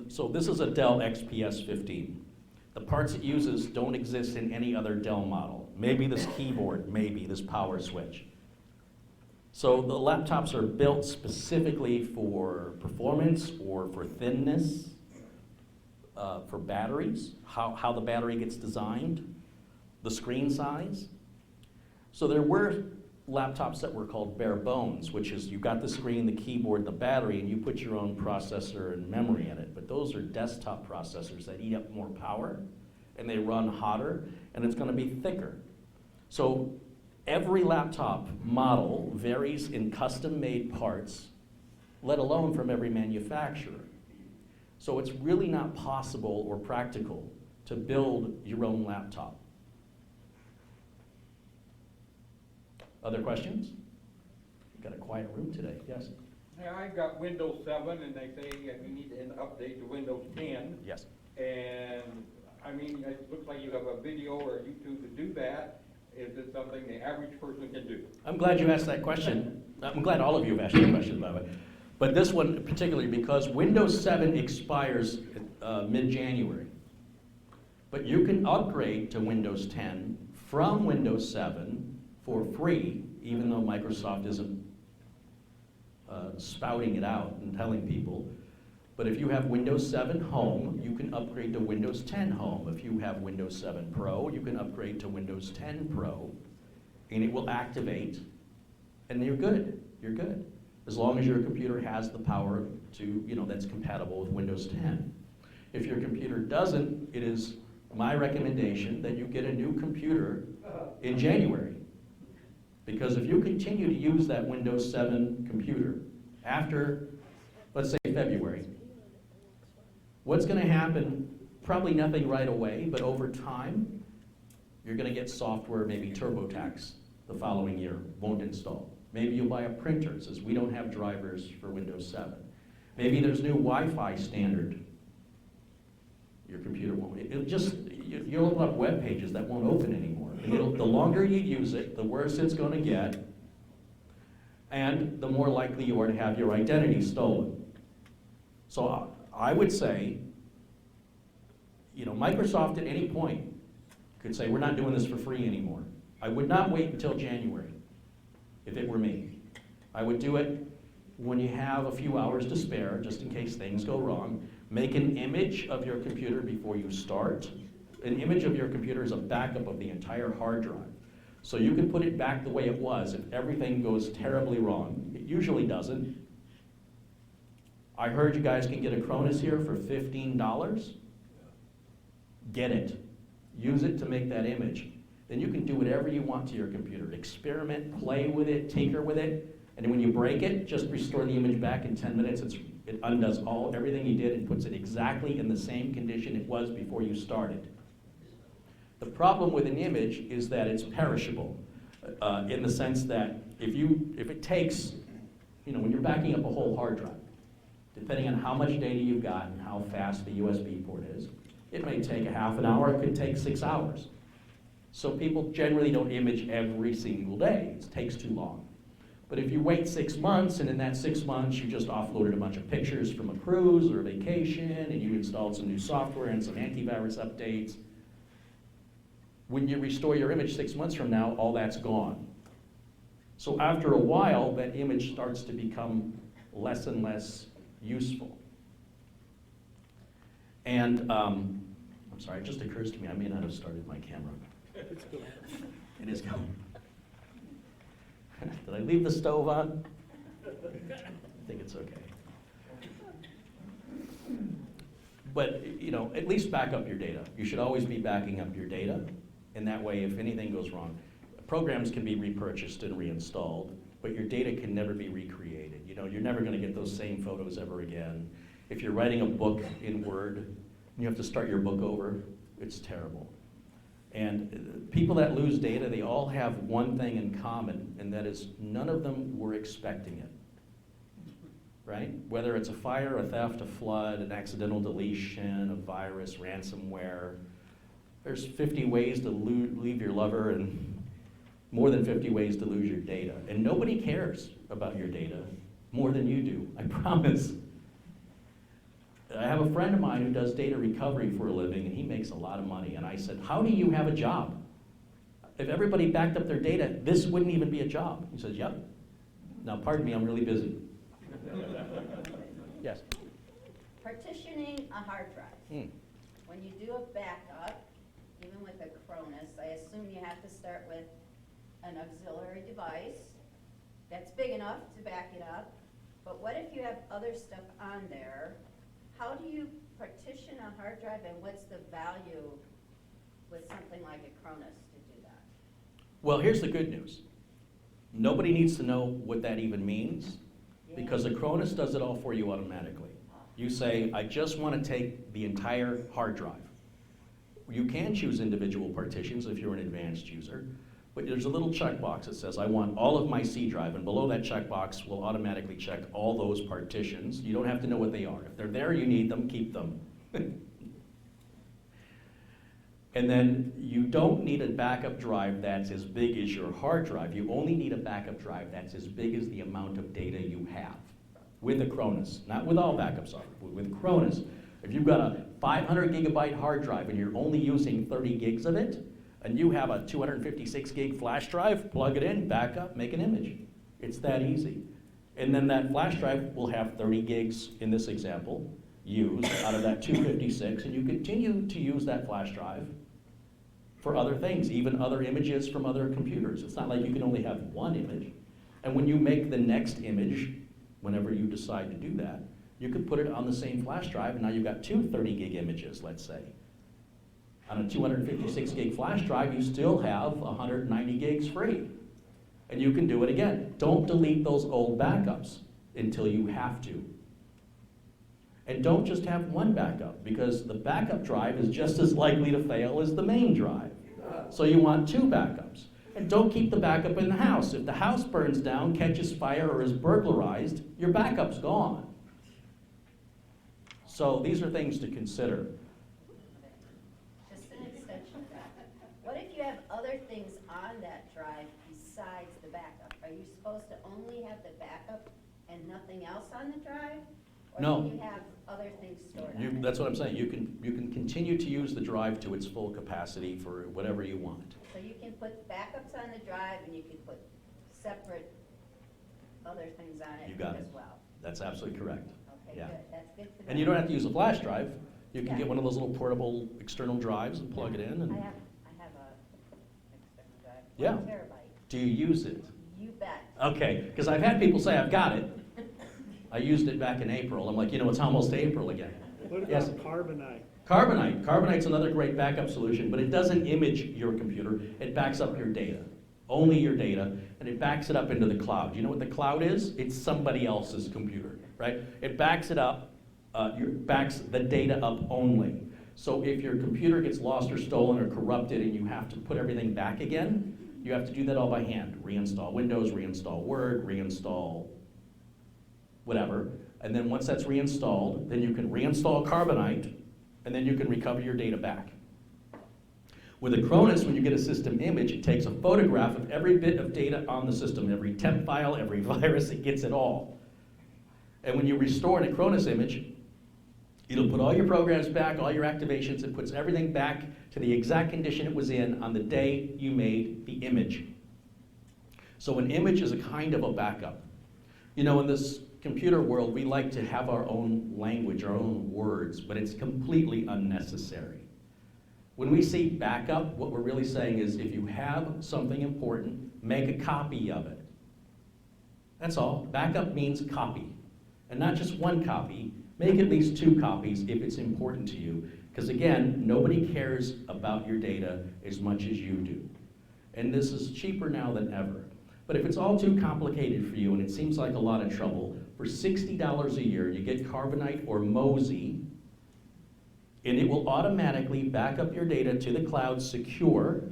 so this is a Dell XPS 15. The parts it uses don't exist in any other Dell model. Maybe this keyboard, maybe this power switch. So the laptops are built specifically for performance or for thinness, for batteries, how the battery gets designed, the screen size. So there were laptops that were called bare bones, which is you got the screen, the keyboard, the battery, and you put your own processor and memory in it. But those are desktop processors that eat up more power, and they run hotter, and it's going to be thicker. So every laptop model varies in custom-made parts, let alone from every manufacturer. So it's really not possible or practical to build your own laptop. Other questions? We've got a quiet room today. Yes? Yeah, I've got Windows 7 and they say we need to update to Windows 10. Yes. And I mean, it looks like you have a video or YouTube to do that. Is it something the average person can do? I'm glad you asked that question. I'm glad all of you have asked that question, by the way. But this one particularly because Windows 7 expires mid-January. But you can upgrade to Windows 10 from Windows 7 for free, even though Microsoft isn't spouting it out and telling people. But if you have Windows 7 Home, you can upgrade to Windows 10 Home. If you have Windows 7 Pro, you can upgrade to Windows 10 Pro, and it will activate, and you're good. You're good. As long as your computer has the power to, that's compatible with Windows 10. If your computer doesn't, it is my recommendation that you get a new computer in January. Because if you continue to use that Windows 7 computer after, let's say, February, what's going to happen? Probably nothing right away, but over time, you're going to get software, maybe TurboTax, the following year, won't install. Maybe you'll buy a printer that says, we don't have drivers for Windows 7. Maybe there's new Wi-Fi standard. Your computer won't. You'll open up web pages that won't open anymore. And the longer you use it, the worse it's going to get, and the more likely you are to have your identity stolen. So I would say, Microsoft at any point could say, we're not doing this for free anymore. I would not wait until January, if it were me. I would do it when you have a few hours to spare, just in case things go wrong. Make an image of your computer before you start. An image of your computer is a backup of the entire hard drive. So you can put it back the way it was if everything goes terribly wrong. It usually doesn't. I heard you guys can get a Cronus here for $15. Get it. Use it to make that image. Then you can do whatever you want to your computer. Experiment, play with it, tinker with it, and when you break it, just restore the image back in 10 minutes. It undoes everything you did and puts it exactly in the same condition it was before you started. The problem with an image is that it's perishable, in the sense that if it takes, when you're backing up a whole hard drive, depending on how much data you've got and how fast the USB port is, It may take a half an hour, it could take 6 hours. So people generally don't image every single day. It takes too long. But if you wait 6 months, and in that 6 months you just offloaded a bunch of pictures from a cruise or a vacation, and you installed some new software and some antivirus updates, when you restore your image 6 months from now, all that's gone. So after a while, that image starts to become less and less useful. And I'm sorry, it just occurs to me, I may not have started my camera. It is going. Did I leave the stove on? I think it's okay. But, you know, at least back up your data. You should always be backing up your data, and that way, if anything goes wrong, programs can be repurchased and reinstalled, but your data can never be recreated. You know, you're never going to get those same photos ever again. If you're writing a book in Word, and you have to start your book over, it's terrible. And people that lose data, they all have one thing in common, and that is none of them were expecting it, right? Whether it's a fire, a theft, a flood, an accidental deletion, a virus, ransomware, there's 50 ways to leave your lover and more than 50 ways to lose your data. And nobody cares about your data more than you do, I promise. I have a friend of mine who does data recovery for a living, and he makes a lot of money. And I said, how do you have a job? If everybody backed up their data, this wouldn't even be a job. He says, yep. Now, pardon me, I'm really busy. Yes? Partitioning a hard drive. When you do a backup, even with a Cronus, I assume you have to start with an auxiliary device that's big enough to back it up. But what if you have other stuff on there? How do you partition a hard drive, and what's the value with something like a Cronus to do that? Well, here's the good news. Nobody needs to know what that even means, because a Cronus does it all for you automatically. You say, I just want to take the entire hard drive. You can choose individual partitions if you're an advanced user, but there's a little checkbox that says, I want all of my C drive, and below that checkbox will automatically check all those partitions. You don't have to know what they are. If they're there, you need them, keep them. And then you don't need a backup drive that's as big as your hard drive. You only need a backup drive that's as big as the amount of data you have with a Cronus. Not with all backups are, but with Cronus. If you've got a 500 gigabyte hard drive and you're only using 30 gigs of it, and you have a 256 gig flash drive, plug it in, back up, make an image. It's that easy. And then that flash drive will have 30 gigs, in this example, used out of that 256, and you continue to use that flash drive for other things, even other images from other computers. It's not like you can only have one image. And when you make the next image, whenever you decide to do that, you could put it on the same flash drive, and now you've got two 30 gig images, let's say. On a 256 gig flash drive, you still have 190 gigs free. And you can do it again. Don't delete those old backups until you have to. And don't just have one backup, because the backup drive is just as likely to fail as the main drive. So you want two backups. And don't keep the backup in the house. If the house burns down, catches fire, or is burglarized, your backup's gone. So these are things to consider. Just an extension of that. What if you have other things on that drive besides the backup? Are you supposed to only have the backup and nothing else on the drive? Or No. can you have other things stored on it? That's what I'm saying. You can continue to use the drive to its full capacity for whatever you want. So you can put backups on the drive, and you can put separate other things on it You got as it. well. That's absolutely correct. Okay, Yeah. good. That's good to know. And you don't have to use a flash drive. You can Yeah. get one of those little portable external drives and plug it in. And I have a external drive. Yeah. 1 terabyte. do you use it? You bet. Okay, because I've had people say, I've got it. I used it back in April. I'm like, it's almost April again. What Yes. about Carbonite? Carbonite. Carbonite's another great backup solution, but it doesn't image your computer. It backs up your data. Only your data, and it backs it up into the cloud. You know what the cloud is? It's somebody else's computer, right? It backs it up, backs the data up only. So if your computer gets lost or stolen or corrupted and you have to put everything back again, you have to do that all by hand. Reinstall Windows, reinstall Word, reinstall whatever. And then once that's reinstalled, then you can reinstall Carbonite, and then you can recover your data back. With Acronis, when you get a system image, it takes a photograph of every bit of data on the system, every temp file, every virus, it gets it all. And when you restore an Acronis image, it'll put all your programs back, all your activations, it puts everything back to the exact condition it was in on the day you made the image. So an image is a kind of a backup. You know, in this computer world, we like to have our own language, our own words, but it's completely unnecessary. When we say backup, what we're really saying is if you have something important, make a copy of it. That's all. Backup means copy. And not just one copy, make at least 2 copies if it's important to you. Because again, nobody cares about your data as much as you do. And this is cheaper now than ever. But if it's all too complicated for you and it seems like a lot of trouble, for $60 a year, you get Carbonite or Mosey, and it will automatically back up your data to the cloud secure,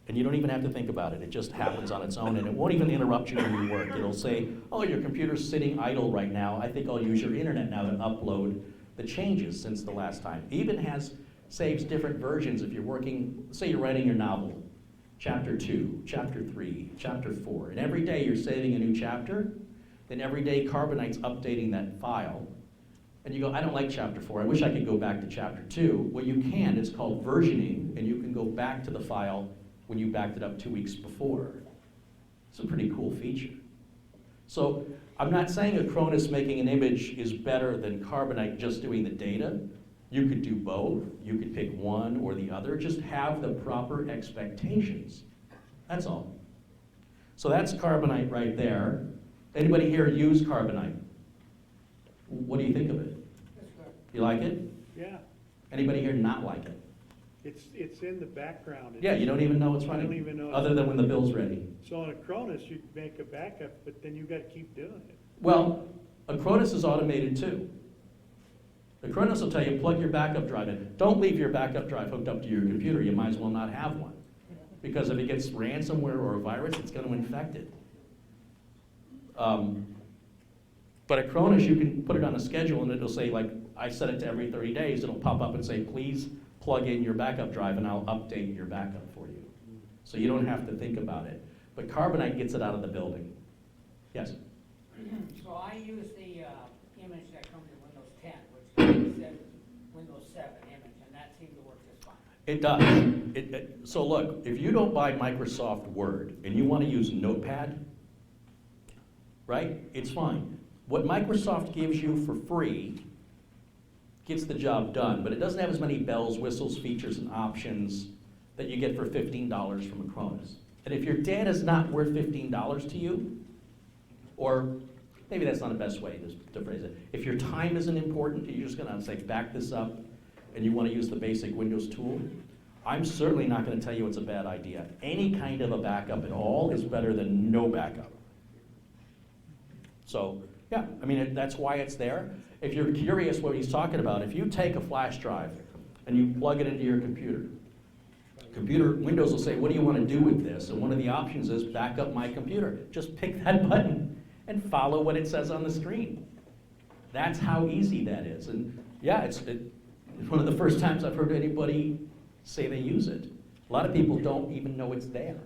and you don't even have to think about it. It just happens on its own, and it won't even interrupt you in your work. It'll say, oh, your computer's sitting idle right now. I think I'll use your internet now to upload the changes since the last time. Even saves different versions if you're working, say you're writing your novel, chapter 2, chapter 3, chapter 4, and every day you're saving a new chapter, then every day Carbonite's updating that file. And you go, I don't like chapter 4, I wish I could go back to chapter 2. Well, you can, it's called versioning, and you can go back to the file when you backed it up 2 weeks before. It's a pretty cool feature. So I'm not saying Acronis making an image is better than Carbonite just doing the data. You could do both, you could pick one or the other, just have the proper expectations. That's all. So that's Carbonite right there. Anybody here use Carbonite? What do you think of it? You like it? Yeah, Anybody here not like it? it's in the background. Yeah, you don't even know it's I running. don't even know. Other than when the bill's ready. So on Acronis, you can make a backup, but then you gotta keep doing it. Well, Acronis is automated too. Acronis will tell you, plug your backup drive in. Don't leave your backup drive hooked up to your computer. You might as well not have one. Because if it gets ransomware or a virus, it's going to infect it. But Acronis, you can put it on a schedule and it'll say, like, I set it to every 30 days. It'll pop up and say, please plug in your backup drive and I'll update your backup for you. So you don't have to think about it. But Carbonite gets it out of the building. Yes? So I use the image that comes in Windows 10, which says Windows 7 image, and that seemed to work just fine. It does. So look, if you don't buy Microsoft Word and you want to use Notepad, right, it's fine. What Microsoft gives you for free gets the job done, but it doesn't have as many bells, whistles, features, and options that you get for $15 from Acronis. And if your data's not worth $15 to you, or maybe that's not the best way to phrase it. If your time isn't important, and you're just gonna say, back this up, and you wanna use the basic Windows tool, I'm certainly not gonna tell you it's a bad idea. Any kind of a backup at all is better than no backup. So, yeah, I mean, that's why it's there. If you're curious what he's talking about, if you take a flash drive and you plug it into your computer, Windows will say, what do you want to do with this? And one of the options is back up my computer. Just pick that button and follow what it says on the screen. That's how easy that is. And yeah, it's one of the first times I've heard anybody say they use it. A lot of people don't even know it's there.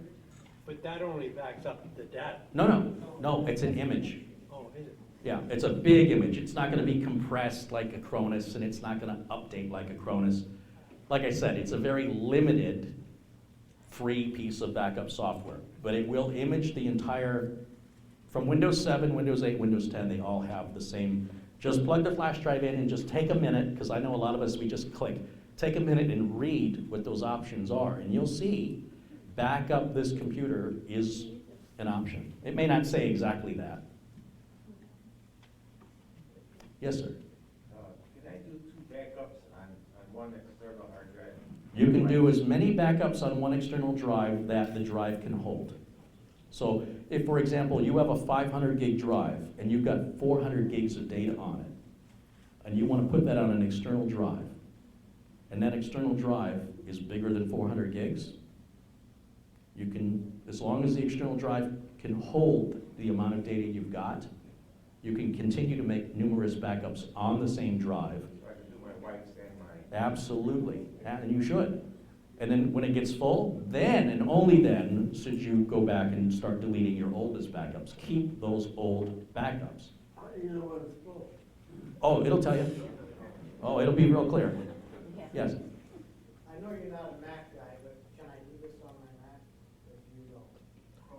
But that only backs up the data. No, it's an image. Oh, is it? Yeah, it's a big image. It's not going to be compressed like Acronis, and it's not going to update like Acronis. Like I said, it's a very limited free piece of backup software, but it will image the entire, from Windows 7, Windows 8, Windows 10, they all have the same. Just plug the flash drive in and just take a minute, because I know a lot of us, we just click. Take a minute and read what those options are, and you'll see back up this computer is an option. It may not say exactly that. Yes, sir? Can I do 2 backups on one external hard drive? You can do as many backups on one external drive that the drive can hold. So if, for example, you have a 500 gig drive and you've got 400 gigs of data on it, and you want to put that on an external drive, and that external drive is bigger than 400 gigs, you can, as long as the external drive can hold the amount of data you've got, you can continue to make numerous backups on the same drive. So I can do my wife and mine. Absolutely, and you should. And then when it gets full, then and only then should you go back and start deleting your oldest backups. Keep those old backups. How do you know when it's full? Oh, it'll tell you. Oh, it'll be real clear. Yes. I know you're not a Mac guy, but can I do this on my Mac if you don't?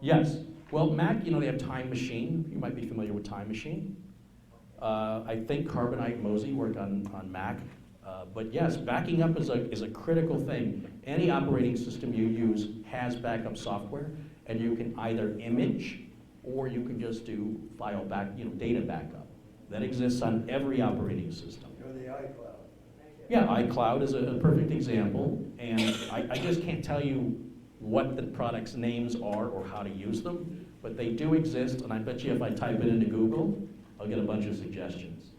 Yes. Well, Mac, they have Time Machine. You might be familiar with Time Machine. I think Carbonite Mosey worked on Mac. But yes, backing up is a critical thing. Any operating system you use has backup software, and you can either image or you can just do file back, data backup. That exists on every operating system. Or the iCloud? Yeah, iCloud is a perfect example, and I just can't tell you what the product's names are or how to use them, but they do exist, and I bet you if I type it into Google, I'll get a bunch of suggestions.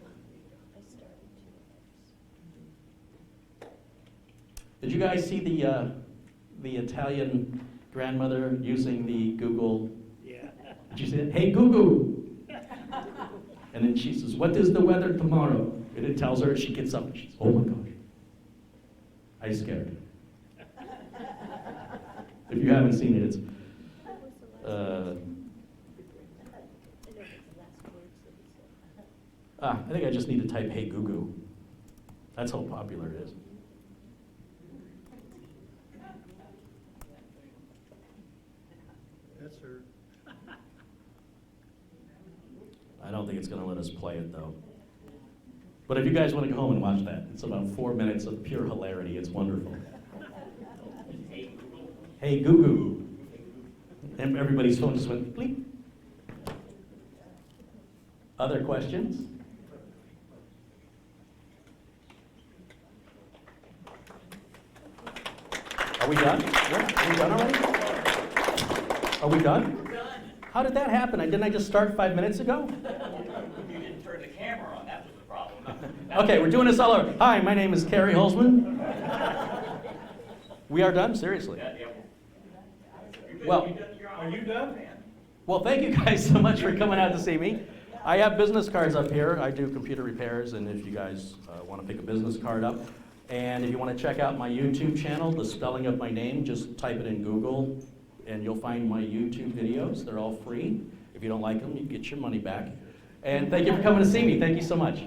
Did you guys see the Italian grandmother using the Google? Yeah. Did you see it? Hey, Google! And then she says, what is the weather tomorrow? And it tells her, she gets up, and she says, oh my gosh. I scared. If you haven't seen it, it's... I think I just need to type, hey, Google. That's how popular it is. That's her. I don't think it's going to let us play it, though. But if you guys want to go home and watch that, it's about 4 minutes of pure hilarity. It's wonderful. Hey, Google. And everybody's phone just went bleep. Other questions? Are we done? Yeah, are we done already? Are we done? We're done. How did that happen? Didn't I just start 5 minutes ago? You didn't turn the camera on, that was the problem. Okay, we're doing this all over. Hi, my name is Carey Holzman. We are done? Seriously? Yeah, yeah. Well, Are you done? well, thank you guys so much for coming out to see me. I have business cards up here. I do computer repairs, and if you guys want to pick a business card up. And if you want to check out my YouTube channel, the spelling of my name, just type it in Google, and you'll find my YouTube videos. They're all free. If you don't like them, you get your money back. And thank you for coming to see me. Thank you so much.